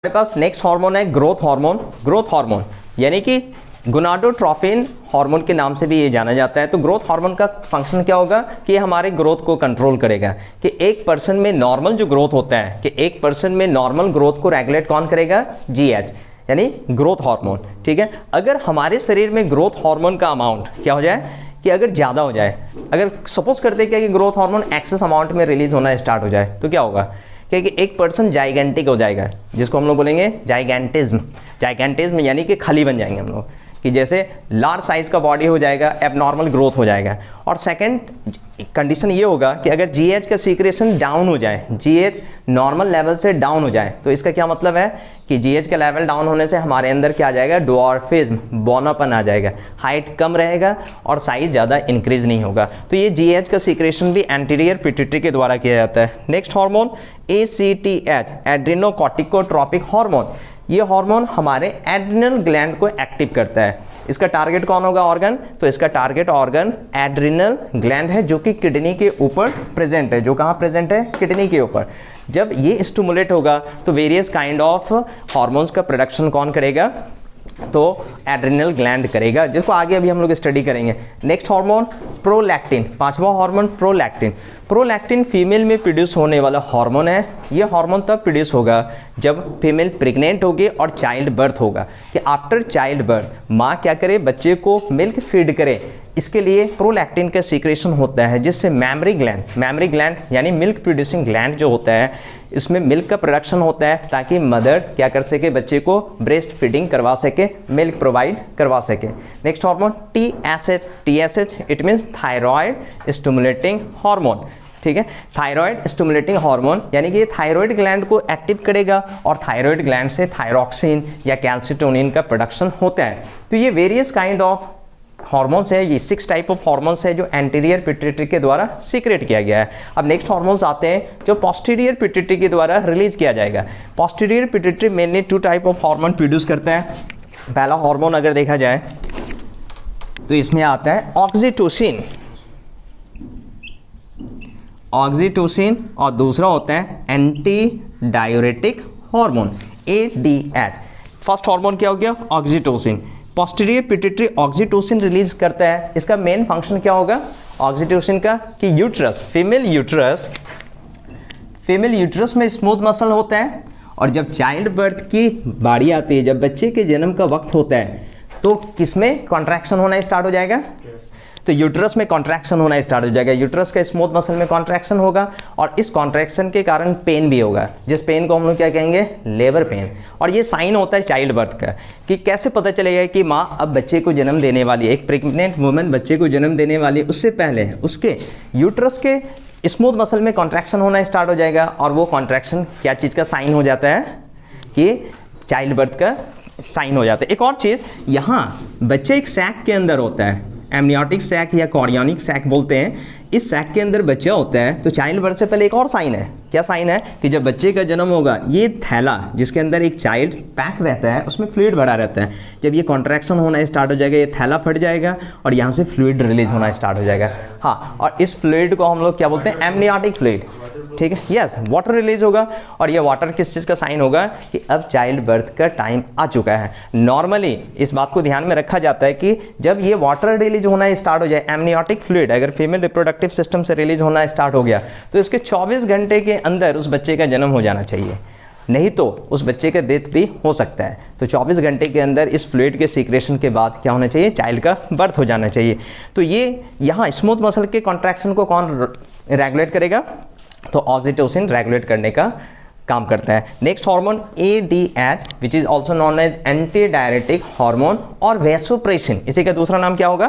हमारे पास next hormone है growth hormone. Growth hormone यानी कि गोनाडोट्रोपिन हार्मोन के नाम से भी ये जाना जाता है। तो ग्रोथ हार्मोन का फंक्शन क्या होगा कि हमारे ग्रोथ को कंट्रोल करेगा कि एक पर्सन में नॉर्मल जो ग्रोथ होता है कि एक पर्सन में नॉर्मल ग्रोथ को रेगुलेट कौन करेगा, जीएच यानी ग्रोथ हार्मोन। ठीक है, अगर हमारे शरीर में ग्रोथ हार्मोन का अमाउंट क्या हो जाए कि अगर ज़्यादा हो जाए, अगर सपोज करते हैं कि ग्रोथ हार्मोन एक्सेस अमाउंट में रिलीज होना स्टार्ट हो जाए तो क्या होगा कि एक पर्सन जाइगेंटिक हो जाएगा, जिसको हम लोग बोलेंगे जाइगेंटिज्म। जाइगेंटिज्म यानी कि खली बन जाएंगे हम लोग, कि जैसे लार्ज साइज का बॉडी हो जाएगा, एबनॉर्मल ग्रोथ हो जाएगा। और सेकंड कंडीशन ये होगा कि अगर जीएच का सीक्रेशन डाउन हो जाए, जीएच नॉर्मल लेवल से डाउन हो जाए, तो इसका क्या मतलब है कि जीएच का लेवल डाउन होने से हमारे अंदर क्या आ जाएगा, डॉर्फिज्म, बौनापन आ जाएगा, हाइट कम रहेगा और साइज ज़्यादा इंक्रीज नहीं होगा। तो ये जीएच का सीक्रेशन भी एंटीरियर पिट्यूटरी के द्वारा किया जाता है। Next hormone ACTH, adrenocorticotropic hormone. ये हार्मोन हमारे एड्रिनल ग्लैंड को एक्टिव करता है। इसका टारगेट कौन होगा ऑर्गन, तो इसका टारगेट ऑर्गन एड्रिनल ग्लैंड है जो कि किडनी के ऊपर प्रेजेंट है। जो कहाँ प्रेजेंट है, किडनी के ऊपर। जब ये स्टिमुलेट होगा तो वेरियस काइंड ऑफ हार्मोन्स का प्रोडक्शन कौन करेगा, तो एड्रिनल ग्लैंड करेगा, जिसको आगे अभी हम लोग स्टडी करेंगे। नेक्स्ट हार्मोन प्रोलैक्टिन, पांचवा हार्मोन प्रोलैक्टिन। प्रोलैक्टिन फीमेल में प्रोड्यूस होने वाला हार्मोन है। ये हार्मोन तब प्रोड्यूस होगा जब फीमेल प्रेग्नेंट होगी और चाइल्ड बर्थ होगा, कि आफ्टर चाइल्ड बर्थ माँ क्या करे, बच्चे को मिल्क फीड करे। इसके लिए प्रोलैक्टिन का सीक्रेशन होता है, जिससे मैमरी ग्लैंड यानी मिल्क प्रोड्यूसिंग ग्लैंड जो होता है, इसमें मिल्क का प्रोडक्शन होता है ताकि मदर क्या कर सके, बच्चे को ब्रेस्ट फीडिंग करवा सके, मिल्क प्रोवाइड करवा सके। Next hormone TSH, it means thyroid stimulating hormone. ठीक है, थायराइड स्टिमुलेटिंग हार्मोन यानी कि ये थायराइड ग्लैंड को एक्टिव करेगा और थायराइड ग्लैंड से थायरॉक्सिन या कैल्सिटोनिन का प्रोडक्शन होता है। तो ये वेरियस काइंड ऑफ हार्मोन्स है, ये 6 टाइप ऑफ हार्मोन्स है जो एंटीरियर पिट्यूटरी के द्वारा सीक्रेट किया गया है। अब नेक्स्ट हार्मोन्स आते हैं जो पोस्टीरियर पिट्यूटरी के द्वारा रिलीज किया जाएगा। Posterior pituitary mainly 2 type of hormone produce करता है। पहला हार्मोन अगर देखा जाए तो इसमें आता है ऑक्सीटोसिन, और दूसरा होता है anti diuretic hormone, ADH. First hormone क्या हो गया, oxytocin. Posterior pituitary oxytocin release करता है। इसका मेन फंक्शन क्या होगा ऑक्सीटोसिन का, कि यूट्रस, फीमेल यूट्रस में स्मूथ मसल होता है, और जब चाइल्ड बर्थ की बारी आती है, जब बच्चे के जन्म का वक्त होता है, तो किसमें कॉन्ट्रैक्शन होना स्टार्ट हो जाएगा, तो यूट्रस में कॉन्ट्रैक्शन होना स्टार्ट हो जाएगा। यूट्रस का स्मूथ मसल में कॉन्ट्रैक्शन होगा और इस कॉन्ट्रैक्शन के कारण पेन भी होगा, जिस पेन को हम लोग क्या कहेंगे, लेबर पेन। और ये साइन होता है चाइल्ड बर्थ का, कि कैसे पता चलेगा कि माँ अब बच्चे को जन्म देने वाली है। एक प्रेग्नेंट वुमन बच्चे को जन्म देने वाली है, उससे पहले उसके यूट्रस के स्मूथ मसल में कॉन्ट्रैक्शन होना स्टार्ट हो जाएगा, और वो कॉन्ट्रैक्शन क्या चीज़ का साइन हो जाता है, कि चाइल्ड बर्थ का साइन हो जाता है। एक और चीज़, यहाँ बच्चे एक सैक के अंदर होता है, एमनियोटिक सैक या कॉरियोनिक सैक बोलते हैं। इस सैक के अंदर बच्चा होता है। तो चाइल्ड बर्थ से पहले एक और साइन है, क्या साइन है, कि जब बच्चे का जन्म होगा, ये थैला जिसके अंदर एक चाइल्ड पैक रहता है, उसमें फ्लूइड भरा रहता है, जब ये कॉन्ट्रैक्शन होना स्टार्ट हो जाएगा, ये थैला फट जाएगा और यहाँ से फ्लूइड रिलीज होना स्टार्ट हो जाएगा। हाँ, और इस फ्लूइड को हम लोग क्या बोलते हैं, एमनियोटिक फ्लूइड। ठीक है, यस, वाटर रिलीज होगा, और ये वाटर किस चीज़ का साइन होगा, कि अब चाइल्ड बर्थ का टाइम आ चुका है। नॉर्मली इस बात को ध्यान में रखा जाता है कि जब ये वाटर रिलीज होना स्टार्ट हो जाए, एमनियोटिक फ्लूइड अगर फीमेल रिप्रोडक्टिव सिस्टम से रिलीज होना स्टार्ट हो गया, तो इसके 24 घंटे के अंदर उस बच्चे का जन्म हो जाना चाहिए, नहीं तो उस बच्चे का डेथ भी हो सकता है। तो 24 घंटे के अंदर इस फ्लूइड के सीक्रेशन के बाद क्या होना चाहिए, चाइल्ड का बर्थ हो जाना चाहिए। तो ये यहाँ स्मूथ मसल के कॉन्ट्रैक्शन को कौन रेगुलेट करेगा, तो ऑक्सीटोसिन रेगुलेट करने का काम करता है। Next hormone ADH, which is also known as anti diuretic hormone, और वैसोप्रेसिन, इसी का दूसरा नाम क्या होगा,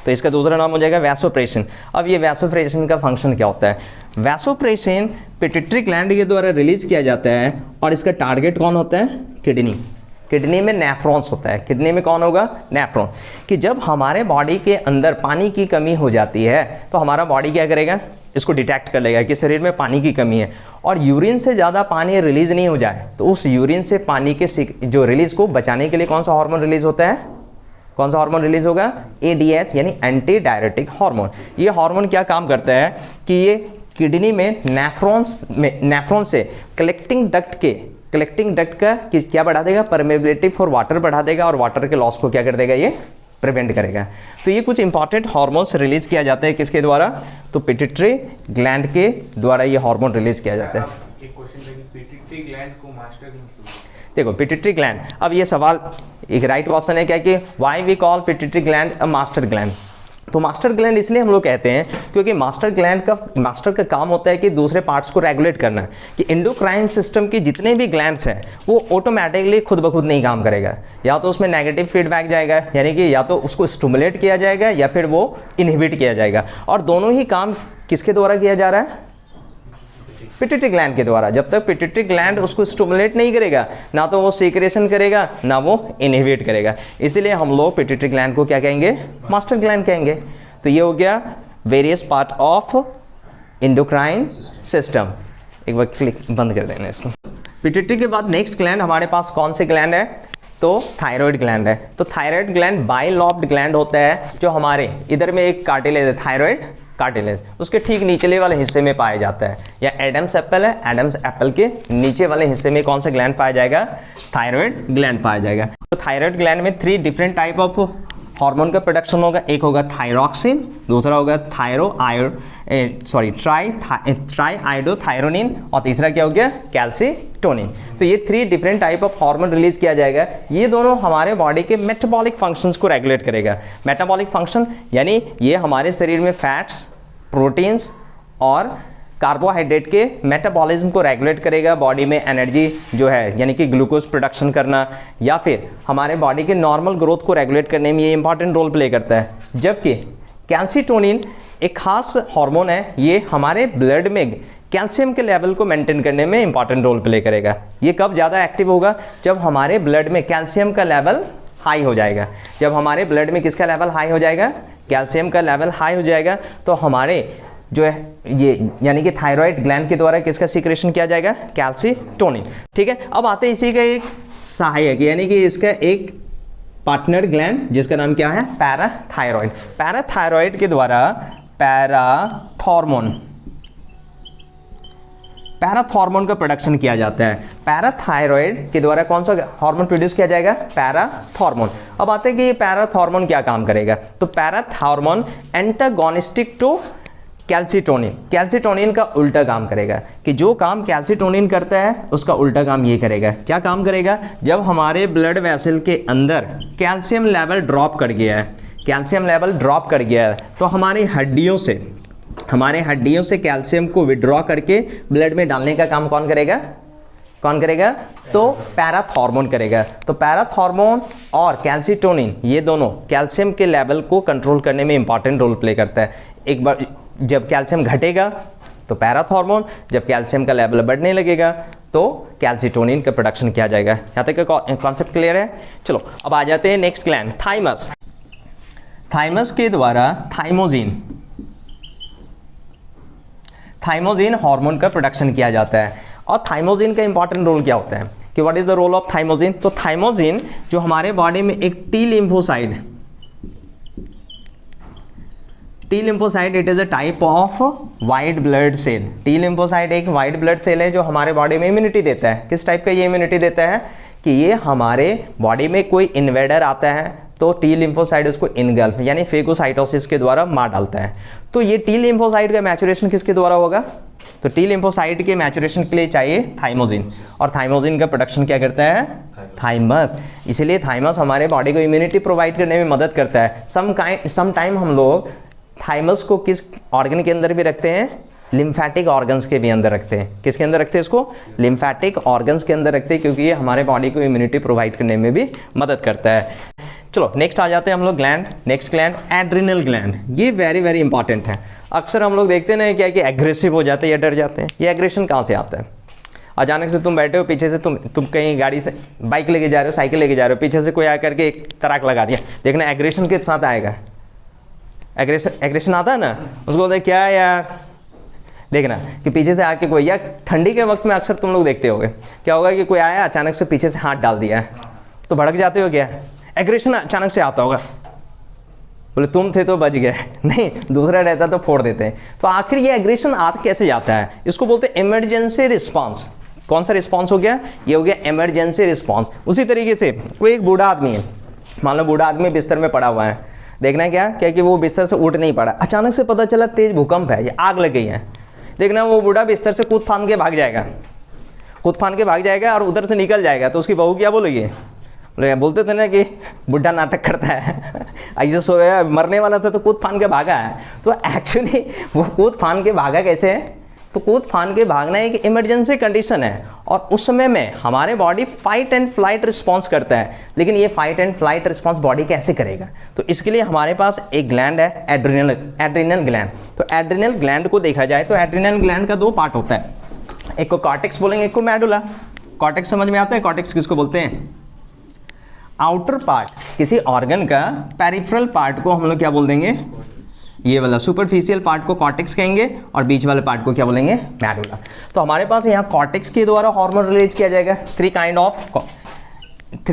तो इसका दूसरा नाम हो जाएगा वैसोप्रेसिन। अब ये वैसोप्रेसिन का फंक्शन क्या होता है, वैसोप्रेसिन पिट्यूटरी ग्लैंड के द्वारा रिलीज किया जाता है, और इसका टारगेट कौन होता है, किडनी में नेफ्रॉन्स होता है। किडनी में कौन होगा, नेफ्रॉन। कि जब हमारे बॉडी के अंदर पानी की कमी हो जाती है, तो हमारा बॉडी क्या करेगा, इसको डिटेक्ट कर लेगा कि शरीर में पानी की कमी है, और यूरिन से ज़्यादा पानी रिलीज नहीं हो जाए, तो उस यूरिन से पानी के जो रिलीज को बचाने के लिए कौन सा हार्मोन रिलीज होता है, कौन सा हार्मोन रिलीज होगा, एडीएच यानी एंटी डायरेटिक हार्मोन। ये हार्मोन क्या काम करता है कि ये किडनी में नेफ्रॉन से कलेक्टिंग डक्ट के कलेक्टिंग डक्ट का क्या बढ़ा देगा, परमेबिलिटी फॉर वाटर बढ़ा देगा और वाटर के लॉस को क्या कर देगा, ये प्रिवेंट करेगा। तो ये कुछ इंपॉर्टेंट हार्मोन्स रिलीज किया जाता है किसके द्वारा, तो पिट्यूटरी ग्लैंड के द्वारा ये हार्मोन रिलीज किया जाता है। एक क्वेश्चन था कि पिट्यूटरी ग्लैंड को मास्टर ग्लैंड, देखो पिट्यूटरी ग्लैंड, अब ये सवाल एक राइट क्वेश्चन है क्या कि why we call pituitary gland a master gland. तो मास्टर ग्लैंड इसलिए हम लोग कहते हैं क्योंकि मास्टर का काम होता है कि दूसरे पार्ट्स को रेगुलेट करना, कि एंडोक्राइन सिस्टम की जितने भी ग्लैंड्स हैं वो ऑटोमेटिकली खुद ब खुद नहीं काम करेगा, या तो उसमें नेगेटिव फीडबैक जाएगा, यानी कि या तो उसको स्टिमुलेट किया जाएगा या फिर वो इनहिबिट किया जाएगा, और दोनों ही काम किसके द्वारा किया जा रहा है, पिट्यूटरी ग्लैंड के द्वारा। जब तक पिट्यूटरी ग्लैंड उसको स्टिमुलेट नहीं करेगा, ना तो वो सीक्रेशन करेगा ना वो इनहिबिट करेगा, इसीलिए हम लोग पिट्यूटरी ग्लैंड को क्या कहेंगे, मास्टर ग्लैंड कहेंगे। तो ये हो गया various part of endocrine system. एक बार क्लिक बंद कर देना इसको। पिट्यूटरी के बाद नेक्स्ट ग्लैंड हमारे पास कौन से ग्लैंड है, तो थायराइड ग्लैंड है। तो थायराइड ग्लैंड बाइलॉब्ड ग्लैंड होता है, जो हमारे इधर में एक कार्टिलेज है, थायराइड कार्टिलेज, उसके ठीक नीचले वाले हिस्से में पाया जाता है, या एडम्स एप्पल है, एडम्स एप्पल के नीचे वाले हिस्से में कौन सा ग्लैंड पाया जाएगा, थायराइड ग्लैंड पाया जाएगा। तो थायराइड ग्लैंड में 3 डिफरेंट टाइप ऑफ हार्मोन का प्रोडक्शन होगा, एक होगा थायरॉक्सिन, दूसरा होगा ट्राईआयोडोथायरोनिन, और तीसरा क्या हो गया, कैल्सीटोनिन। तो ये 3 different type of hormone release किया जाएगा। ये दोनों हमारे बॉडी के मेटाबॉलिक फंक्शंस को रेगुलेट करेगा। मेटाबॉलिक फंक्शन यानी ये हमारे शरीर में फैट्स, प्रोटीन्स और कार्बोहाइड्रेट के मेटाबॉलिज्म को रेगुलेट करेगा, बॉडी में एनर्जी जो है यानी कि ग्लूकोज प्रोडक्शन करना, या फिर हमारे बॉडी के नॉर्मल ग्रोथ को रेगुलेट करने में ये इंपॉर्टेंट रोल प्ले करता है। जबकि कैल्सीटोनिन एक खास हार्मोन है, ये हमारे ब्लड में कैल्शियम के लेवल को मेंटेन करने में इंपॉर्टेंट रोल प्ले करेगा। ये कब ज़्यादा एक्टिव होगा, जब हमारे ब्लड में कैल्शियम का लेवल हाई हो जाएगा। जब हमारे ब्लड में किसका लेवल हाई हो जाएगा, कैल्शियम का लेवल हाई हो जाएगा, तो हमारे जो है ये यानी कि थायराइड ग्लैंड के द्वारा किसका सीक्रेशन किया जाएगा, कैल्सीटोनिन। ठीक है, अब आते हैं इसी का एक सहायक यानी कि इसका एक पार्टनर ग्लैंड जिसका नाम क्या है, पैराथायरॉइड। पैराथायरॉइड के द्वारा पैराथॉर्मोन का प्रोडक्शन किया जाता है। पैराथायरॉइड के द्वारा कौन सा हार्मोन प्रोड्यूस किया जाएगा, पैराथॉर्मोन। अब आते हैं कि ये पैराथॉर्मोन क्या काम करेगा, तो parathormone antagonistic to calcitonin, calcitonin का उल्टा काम करेगा, कि जो काम कैल्सीटोनिन करता है उसका उल्टा काम ये करेगा। क्या काम करेगा, जब हमारे ब्लड वेसल के अंदर कैल्शियम लेवल ड्रॉप कर गया है, कैल्शियम लेवल ड्रॉप कर गया है, तो हमारी हड्डियों से कैल्शियम को विड्रॉ करके ब्लड में डालने का काम कौन करेगा, तो पैराथॉर्मोन करेगा। तो पैराथॉर्मोन और कैल्सीटोनिन ये दोनों कैल्शियम के लेवल को कंट्रोल करने में इंपॉर्टेंट रोल प्ले करता है। एक बार जब कैल्शियम घटेगा तो पैराथॉर्मोन, जब कैल्शियम का लेवल बढ़ने लगेगा तो कैल्सीटोनिन का प्रोडक्शन किया जाएगा। यहाँ तक का कॉन्सेप्ट क्लियर है। चलो अब आ जाते हैं नेक्स्ट ग्लैंड, थाइमस। थाइमस के द्वारा थाइमोजिन हार्मोन का प्रोडक्शन किया जाता है। और थाइमोजिन का इंपॉर्टेंट रोल क्या होता है, कि what is the role of thymosin. तो थाइमोजिन जो हमारे बॉडी में एक T lymphocyte it is a type of white blood cell. T lymphocyte एक वाइट ब्लड सेल है जो हमारे बॉडी में इम्यूनिटी देता है। किस टाइप का ये इम्यूनिटी देता है, कि ये हमारे बॉडी में कोई इन्वेडर आता है तो टी लिम्फोसाइट उसको इनगल्फ यानी फेगोसाइटोसिस के द्वारा मार डालता है। तो ये टी लिम्फोसाइट का मैचुरेशन किसके द्वारा होगा, तो टी लिम्फोसाइट के मैचुरेशन के लिए चाहिए थाइमोजिन, और थाइमोजिन का प्रोडक्शन क्या करता है, थाइमस। इसलिए थाइमस हमारे बॉडी को इम्यूनिटी प्रोवाइड करने में मदद करता है। सम टाइम हम लोग थाइमस को किस ऑर्गन के अंदर भी रखते हैं, लिम्फेटिक ऑर्गन्स के भी अंदर रखते हैं। किसके अंदर रखते हैं इसको, लिम्फेटिक ऑर्गन्स के अंदर रखते हैं, क्योंकि ये हमारे बॉडी को इम्यूनिटी प्रोवाइड करने में भी मदद करता है। चलो नेक्स्ट आ जाते हैं हम लोग gland. Next gland adrenal gland. ये वेरी वेरी इंपॉर्टेंट है। अक्सर हम लोग देखते ना क्या कि एग्रेसिव हो जाते हैं या डर जाते हैं। ये एग्रेशन कहाँ से आता है, अचानक से तुम बैठे हो, पीछे से तुम कहीं गाड़ी से बाइक लेके जा रहे हो, साइकिल लेके जा रहे हो, पीछे से कोई आकर के एक तराक लगा दिया, देखना एग्रेशन के साथ आएगा। एग्रेशन आता है ना, उसको बोलते हैं क्या यार, देखना कि पीछे से आके कोई, या ठंडी के वक्त में अक्सर तुम लोग देखते होगे क्या होगा कि कोई आया अचानक से पीछे से हाथ डाल दिया तो भड़क जाते हो क्या, एग्रेशन अचानक से आता होगा, बोले तुम थे तो बच गए, नहीं दूसरा रहता तो फोड़ देते हैं। तो आखिर ये एग्रेशन आता कैसे जाता है, इसको बोलते हैं इमरजेंसी रिस्पांस। कौन सा रिस्पॉन्स हो गया, ये हो गया इमरजेंसी रिस्पॉन्स। उसी तरीके से कोई एक बूढ़ा आदमी है, मान लो बूढ़ा आदमी बिस्तर में पड़ा हुआ है, देखना है क्या कि वो बिस्तर से उठ नहीं पड़ा, अचानक से पता चला तेज भूकंप है या आग लग गई है, देखना वो बूढ़ा बिस्तर से कूद फान के भाग जाएगा, कूद फान के भाग जाएगा और उधर से निकल जाएगा। तो उसकी बहू क्या बोलेगी, बोलते थे ना कि बुढ़ा नाटक करता है, ऐसे सोया मरने वाला था तो कूद फान के भागा है। तो एक्चुअली वो कूद फान के भागा कैसे है, तो कूद फान के भागना एक इमरजेंसी कंडीशन है और उस समय में हमारे body fight and flight response करता है। लेकिन ये fight and flight response body कैसे करेगा, तो इसके लिए हमारे पास एक ग्लैंड है एड्रिनल ग्लैंड। तो एड्रिनल ग्लैंड को देखा जाए तो एड्रिनल ग्लैंड का दो पार्ट होता है, एक को कॉर्टेक्स बोलेंगे, एक को मेडुला। कॉर्टेक्स समझ में आता है, कॉर्टेक्स किसको बोलते हैं, आउटर पार्ट किसी ऑर्गन का, पेरिफेरल पार्ट को हम लोग क्या बोल देंगे, ये वाला सुपरफिशियल पार्ट को कॉर्टेक्स कहेंगे और बीच वाले पार्ट को क्या बोलेंगे, मेडुला। तो हमारे पास यहाँ कॉर्टेक्स के द्वारा हार्मोन रिलीज किया जाएगा, थ्री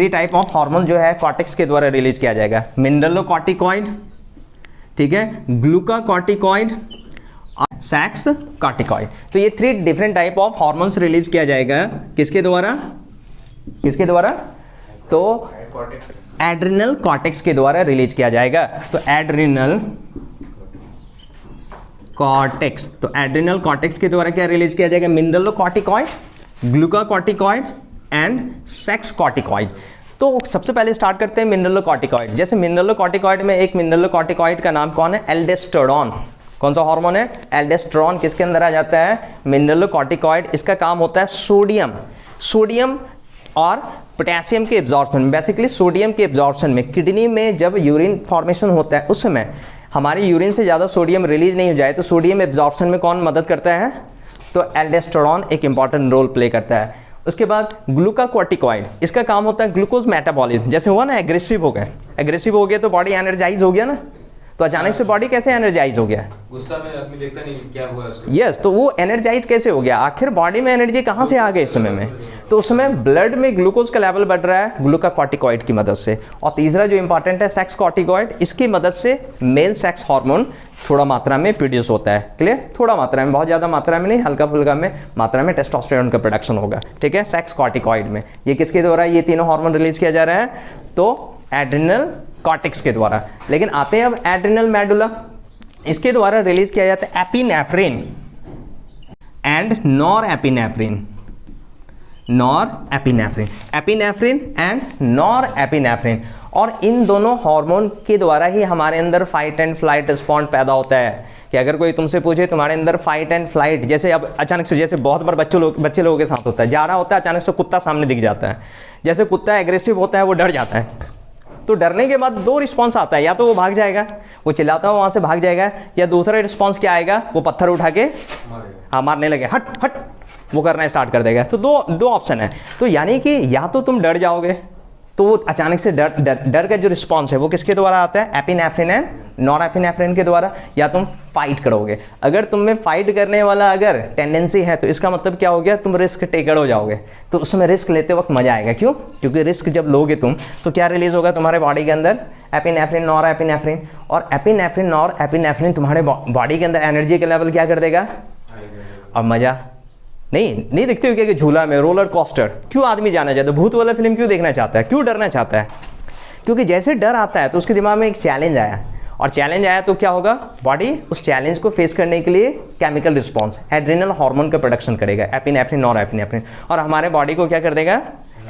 टाइप ऑफ हार्मोन जो है कॉर्टेक्स के द्वारा रिलीज किया जाएगा, मिनरलोकॉर्टिकॉइड, ठीक है, ग्लूकाकॉर्टिकॉइड और सेक्स कॉर्टिकॉइड। तो ये three different type of hormones release किया जाएगा, किसके द्वारा, किसके द्वारा, तो एड्रिनल कॉर्टेक्स के द्वारा रिलीज किया जाएगा। तो एड्रिनल कॉर्टेक्स, तो एड्रिनल कॉर्टेक्स के द्वारा क्या रिलीज किया जाएगा, मिनरलोकॉर्टिकॉइड, ग्लूकाकॉर्टिकॉइड एंड सेक्स कॉर्टिकॉइड। तो सबसे पहले स्टार्ट करते हैं मिनरलोकॉर्टिकॉइड। जैसे मिनरलोकॉर्टिकॉइड में एक मिनरलोकॉर्टिकॉइड का नाम कौन है, एल्डोस्टेरोन। कौन सा हार्मोन है, एल्डोस्टेरोन किसके अंदर आ जाता है, मिनरलोकॉर्टिकॉइड। इसका काम होता है सोडियम और पोटेशियम के एब्जॉर्प्शन, बेसिकली सोडियम के एब्जॉर्प्शन में। किडनी में जब यूरिन फॉर्मेशन होता है उस समय हमारी यूरिन से ज़्यादा सोडियम रिलीज नहीं हो जाए तो सोडियम एब्जॉर्प्शन में कौन मदद करता है, तो एल्डोस्टेरोन एक इंपॉर्टेंट रोल प्ले करता है। उसके बाद ग्लूकाकॉर्टिकॉइड, इसका काम होता है ग्लूकोज मेटाबॉलिज्म। जैसे हुआ ना एग्रेसिव हो गया तो बॉडी एनर्जाइज हो गया ना, तो अचानक से बॉडी कैसे एनर्जाइज हो गया, गुस्सा में आदमी देखता नहीं क्या हुआ उसको, यस तो वो एनर्जाइज कैसे हो गया, आखिर बॉडी में एनर्जी कहाँ से आ गई इस समय में, तो उस समय ब्लड में ग्लूकोज का लेवल बढ़ रहा है ग्लूकाकॉर्टिकॉइड की मदद से। और तीसरा जो इंपॉर्टेंट है सेक्स कॉर्टिकॉइड, इसकी मदद से मेल सेक्स हार्मोन थोड़ा मात्रा में प्रोड्यूस होता है, क्लियर, थोड़ा मात्रा में, बहुत ज़्यादा मात्रा में नहीं, हल्का फुल्का में मात्रा में टेस्टोस्टेरोन का प्रोडक्शन होगा, ठीक है, सेक्स कॉर्टिकॉइड में। ये किसके द्वारा ये तीनों हार्मोन रिलीज किया जा रहा है, तो एड्रिनल कॉर्टेक्स के द्वारा। लेकिन आते हैं अब एड्रिनल मेडुला, इसके द्वारा रिलीज किया जाता है epinephrine and norepinephrine, epinephrine and norepinephrine. और इन दोनों हार्मोन के द्वारा ही हमारे अंदर फाइट एंड फ्लाइट रिस्पॉन्ड पैदा होता है। कि अगर कोई तुमसे पूछे तुम्हारे अंदर फाइट एंड फ्लाइट, जैसे अब अचानक से, जैसे बहुत बार बच्चे लोगों के साथ होता है, जा रहा होता है अचानक से कुत्ता सामने दिख जाता है, जैसे कुत्ता एग्रेसिव होता है वो डर जाता है, तो डरने के बाद दो रिस्पॉन्स आता है, या तो वो भाग जाएगा, वो चिल्लाता हुआ वहाँ से भाग जाएगा, या दूसरा रिस्पॉन्स क्या आएगा, वो पत्थर उठा के मारने लगे, हट हट वो करना स्टार्ट कर देगा। तो दो ऑप्शन है, तो यानी कि या तो तुम डर जाओगे, तो वो अचानक से डर का जो रिस्पॉन्स है वो किसके द्वारा आता है, एपिनेफ्रिन एंड नॉरएपिनेफ्रिन के द्वारा, या तुम फाइट करोगे। अगर तुम में फाइट करने वाला अगर टेंडेंसी है तो इसका मतलब क्या हो गया, तुम रिस्क टेकर हो जाओगे। तो उस समय रिस्क लेते वक्त मजा आएगा, क्यों, क्योंकि रिस्क जब लोगे तुम तो क्या रिलीज होगा तुम्हारे बॉडी के अंदर, एपिनेफ्रिन नॉरएपिनेफ्रिन। और एपिनेफ्रिन नॉरएपिनेफ्रिन तुम्हारे बॉडी के अंदर एनर्जी का लेवल क्या कर देगा, और मजा नहीं दिखते हो क्या कि झूला में रोलर कोस्टर क्यों आदमी जाना चाहता है, भूत वाला फिल्म क्यों देखना चाहता है, क्यों डरना चाहता है, क्योंकि जैसे डर आता है तो उसके दिमाग में एक चैलेंज आया, और चैलेंज आया तो क्या होगा, बॉडी उस चैलेंज को फेस करने के लिए केमिकल रिस्पॉन्स एड्रिनल हार्मोन का प्रोडक्शन करेगा, एपिनेफ्रिन नॉरएपिनेफ्रिन, और हमारे बॉडी को क्या कर देगा,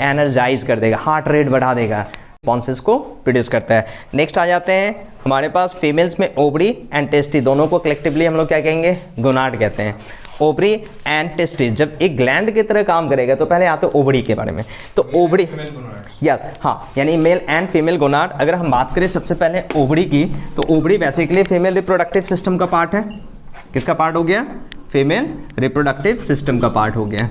एनर्जाइज कर देगा, हार्ट रेट बढ़ा देगा, रिस्पॉन्सेस को प्रोड्यूस करता है। नेक्स्ट आ जाते हैं हमारे पास फीमेल्स में ओवरी एंड टेस्टी, दोनों को कलेक्टिवली हम लोग क्या कहेंगे, गोनाड कहते हैं। ओवरी एंड टेस्टिस जब एक ग्लैंड की तरह काम करेगा तो पहले आते हैं ओवरी के बारे में। तो ओवरी, यस हाँ, यानी मेल एंड फीमेल गोनाड। अगर हम बात करें सबसे पहले ओवरी की, तो ovary basically female reproductive system का पार्ट है। किसका पार्ट हो गया, फीमेल रिप्रोडक्टिव सिस्टम का पार्ट हो गया।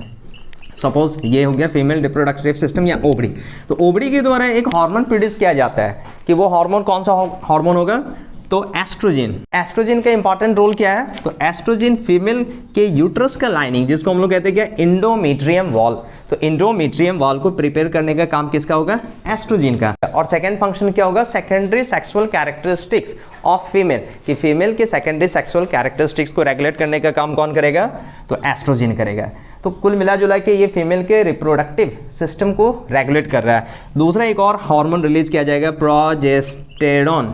सपोज ये हो गया फीमेल रिप्रोडक्टिव सिस्टम या ओवरी। तो ओवरी के द्वारा एक हार्मोन प्रोड्यूस किया जाता है, कि वो हार्मोन कौन सा हार्मोन होगा, तो एस्ट्रोजन। एस्ट्रोजन का इंपॉर्टेंट रोल क्या है, तो एस्ट्रोजन फीमेल के यूट्रस का लाइनिंग, जिसको हम लोग कहते हैं क्या, इंडोमेट्रियम वॉल, तो इंडोमेट्रियम वॉल को प्रिपेयर करने का काम किसका होगा, एस्ट्रोजन का। और सेकंड फंक्शन क्या होगा, secondary sexual characteristics of female, कि फीमेल के सेकेंडरी सेक्सुअल कैरेक्टरिस्टिक्स को रेगुलेट करने का काम कौन करेगा, तो एस्ट्रोजन करेगा। तो कुल मिला जुला के ये फीमेल के रिप्रोडक्टिव सिस्टम को रेगुलेट कर रहा है। दूसरा एक और हार्मोन रिलीज किया जाएगा, प्रोजेस्टेरॉन।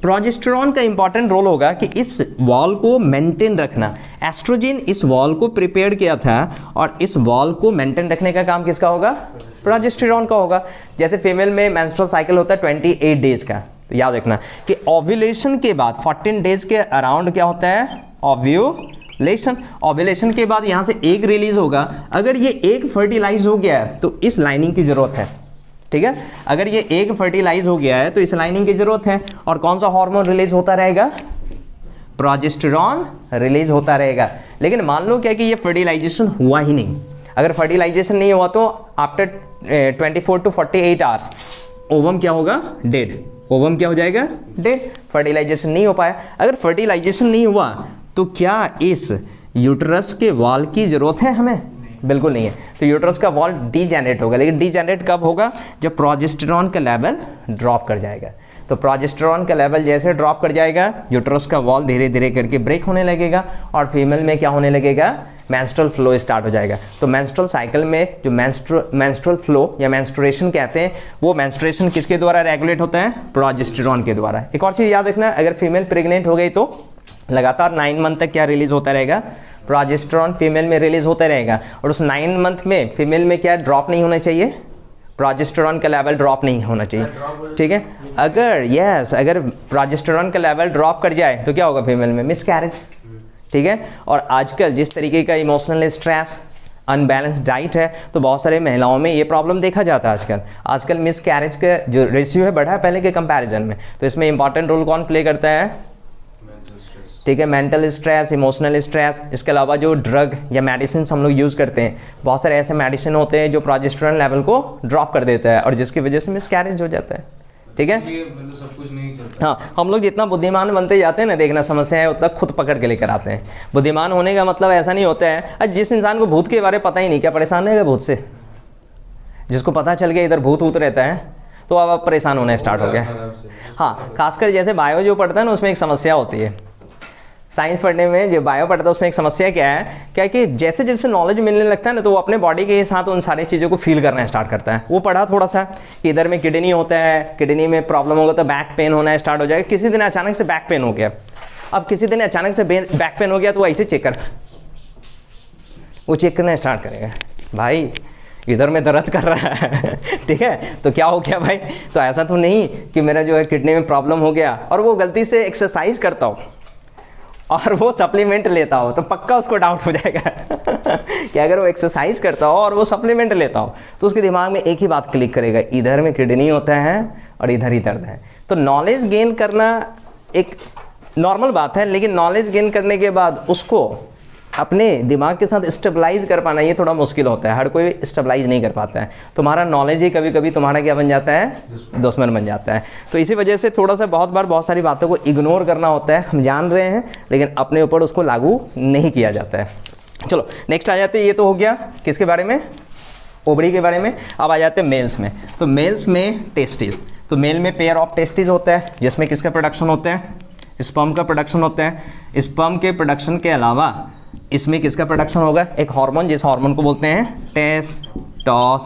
प्रोजेस्टेरॉन का इंपॉर्टेंट रोल होगा कि इस वॉल को मेंटेन रखना। एस्ट्रोजन इस वॉल को प्रिपेयर किया था और इस वॉल को मेंटेन रखने का काम किसका होगा? प्रोजेस्टेरॉन का होगा। जैसे फीमेल में मेंस्ट्रुअल साइकिल होता है 28 डेज का, तो याद रखना कि ओव्यूलेशन के बाद 14 डेज के अराउंड क्या होता है? ओव्यूलेशन। ओव्यूलेशन के बाद यहाँ से एग रिलीज होगा। अगर ये एग फर्टिलाइज हो गया है तो इस लाइनिंग की जरूरत है, ठीक है। अगर ये एग फर्टिलाइज हो गया है तो इस लाइनिंग की जरूरत है। और कौन सा हार्मोन रिलीज होता रहेगा? प्रोजेस्टेरॉन रिलीज होता रहेगा। लेकिन मान लो क्या कि ये फर्टिलाइजेशन हुआ ही नहीं। अगर फर्टिलाइजेशन नहीं हुआ तो आफ्टर 24 to 48 आवर्स ओवम क्या होगा? डेड। ओवम क्या हो जाएगा? डेड। फर्टिलाइजेशन नहीं हो पाया। अगर फर्टिलाइजेशन नहीं हुआ तो क्या इस यूट्रस के वॉल की जरूरत है हमें? बिल्कुल नहीं है। तो यूट्रस का वॉल डीजेनरेट होगा। लेकिन डीजेनरेट कब होगा? जब प्रोजेस्टेरॉन का लेवल ड्रॉप कर जाएगा। तो प्रोजेस्टेरॉन का लेवल जैसे ड्रॉप कर जाएगा, यूट्रस का वॉल धीरे धीरे करके ब्रेक होने लगेगा और फीमेल में क्या होने लगेगा? मेंस्ट्रुअल फ्लो स्टार्ट हो जाएगा। तो मेंस्ट्रुअल साइकिल में जो मेंस्ट्रुअल फ्लो या मेंस्ट्रुएशन कहते हैं, वो मेंस्ट्रुएशन किसके द्वारा रेगुलेट होता है? प्रोजेस्टेरॉन के द्वारा। एक और चीज़ याद रखना, अगर फीमेल प्रेग्नेंट हो गई तो लगातार 9 मंथ तक क्या रिलीज होता रहेगा? प्रोजेस्टेरॉन फीमेल में रिलीज होता रहेगा। और उस 9 मंथ में फीमेल में क्या ड्रॉप नहीं होना चाहिए? प्रोजेस्टेरॉन का लेवल ड्रॉप नहीं होना चाहिए, ठीक है। अगर प्रोजेस्टेरॉन का लेवल ड्रॉप कर जाए तो क्या होगा? फीमेल में मिसकैरेज, ठीक है। और आजकल जिस तरीके का इमोशनल स्ट्रेस, अनबैलेंस डाइट है, तो बहुत सारे महिलाओं में ये प्रॉब्लम देखा जाता है आजकल मिसकैरेज का जो रेशियो है बढ़ा है पहले के कंपैरिजन में। तो इसमें इंपॉर्टेंट रोल कौन प्ले करता है? ठीक है, मेंटल स्ट्रेस, इमोशनल स्ट्रेस। इसके अलावा जो ड्रग या मेडिसिन हम लोग यूज़ करते हैं, बहुत सारे ऐसे मेडिसिन होते हैं जो प्रोजेस्टेरॉन लेवल को ड्रॉप कर देता है और जिसकी वजह से मिसकैरेज हो जाता है, ठीक है। सब कुछ नहीं चलता। हाँ, हम लोग जितना बुद्धिमान बनते जाते हैं ना, देखना समस्या है उतना खुद पकड़ के लेकर आते हैं। बुद्धिमान होने का मतलब ऐसा नहीं होता है। जिस इंसान को भूत के बारे में पता ही नहीं, क्या परेशान रहेगा भूत से? जिसको पता चल गया इधर भूत रहता है तो अब परेशान होना स्टार्ट हो गया। हाँ, खासकर जैसे बायो जो पढ़ता है ना, उसमें एक समस्या होती है। साइंस पढ़ने में जो बायो पढ़ता है उसमें एक समस्या क्या है, क्या कि जैसे जैसे नॉलेज मिलने लगता है ना, तो वो अपने बॉडी के साथ उन सारी चीज़ों को फील करना स्टार्ट करता है। वो पढ़ा थोड़ा सा कि इधर में किडनी होता है, किडनी में प्रॉब्लम होगा तो बैक पेन होना स्टार्ट हो जाएगा। किसी दिन अचानक से बैक पेन हो गया। अब किसी दिन अचानक से बैक पेन हो गया तो वो ऐसे चेक करना स्टार्ट करेगा, भाई इधर में दर्द कर रहा है ठीक है, तो क्या हो गया भाई? तो ऐसा तो नहीं कि मेरा जो है किडनी में प्रॉब्लम हो गया और वो गलती से एक्सरसाइज करता हो और वो सप्लीमेंट लेता हो, तो पक्का उसको डाउट हो जाएगा कि अगर वो एक्सरसाइज करता हो और वो सप्लीमेंट लेता हो तो उसके दिमाग में एक ही बात क्लिक करेगा, इधर में किडनी होता है और इधर ही दर्द है। तो नॉलेज गेन करना एक नॉर्मल बात है, लेकिन नॉलेज गेन करने के बाद उसको अपने दिमाग के साथ स्टेबलाइज कर पाना ये थोड़ा मुश्किल होता है। हर कोई स्टेबलाइज नहीं कर पाता है। तुम्हारा नॉलेज ही कभी कभी तुम्हारा क्या बन जाता है? दुश्मन बन जाता है। तो इसी वजह से थोड़ा सा बहुत बार बहुत सारी बातों को इग्नोर करना होता है। हम जान रहे हैं लेकिन अपने ऊपर उसको लागू नहीं किया जाता है। चलो नेक्स्ट आ जाते हैं। ये तो हो गया किसके बारे में? ओवरी के बारे में। अब आ जाते हैं मेल्स में। तो मेल्स में टेस्टिस, तो मेल में पेयर ऑफ टेस्टिस होता है जिसमें किसका प्रोडक्शन होता है? स्पर्म का प्रोडक्शन होता है। स्पर्म के प्रोडक्शन के अलावा इसमें किसका प्रोडक्शन होगा? एक हार्मोन, जिस हार्मोन को बोलते हैं टेस्टोस्टेरोन।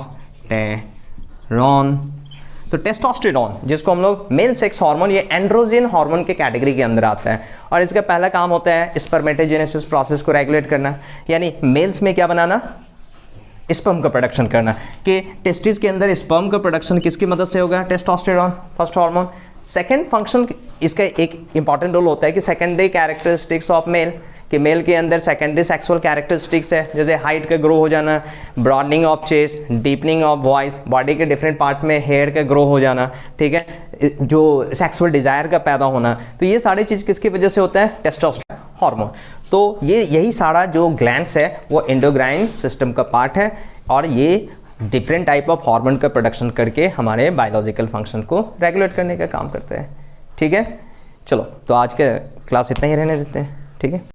तो टेस्टोस्टेरोन जिसको हम लोग मेल सेक्स हार्मोन, ये एंड्रोजन हार्मोन के कैटेगरी के अंदर आता है और इसका पहला काम होता है स्पर्मेटोजेनेसिस प्रोसेस को रेगुलेट करना, यानी मेल्स में क्या बनाना? स्पर्म का प्रोडक्शन करना। कि टेस्टिस के अंदर स्पर्म का प्रोडक्शन किसकी मदद से होगा? Testosterone, first hormone. Second function इसका एक इंपॉर्टेंट रोल होता है कि सेकेंडरी कैरेक्टरिस्टिक्स ऑफ मेल, कि मेल के अंदर सेकेंडरी सेक्सुअल कैरेक्टरिस्टिक्स है, जैसे हाइट का ग्रो हो जाना, broadening of chest, deepening of voice, body के डिफरेंट पार्ट में हेयर का ग्रो हो जाना, ठीक है, जो सेक्सुअल डिज़ायर का पैदा होना। तो ये सारी चीज़ किसकी वजह से होता है? Testosterone hormone. तो यही सारा जो ग्लैंड्स है वो एंडोक्राइन सिस्टम का पार्ट है और ये डिफरेंट टाइप ऑफ हार्मोन का प्रोडक्शन करके हमारे बायोलॉजिकल फंक्शन को रेगुलेट करने का काम करते हैं। ठीक है, चलो तो आज के क्लास इतना ही रहने देते हैं। ठीक है।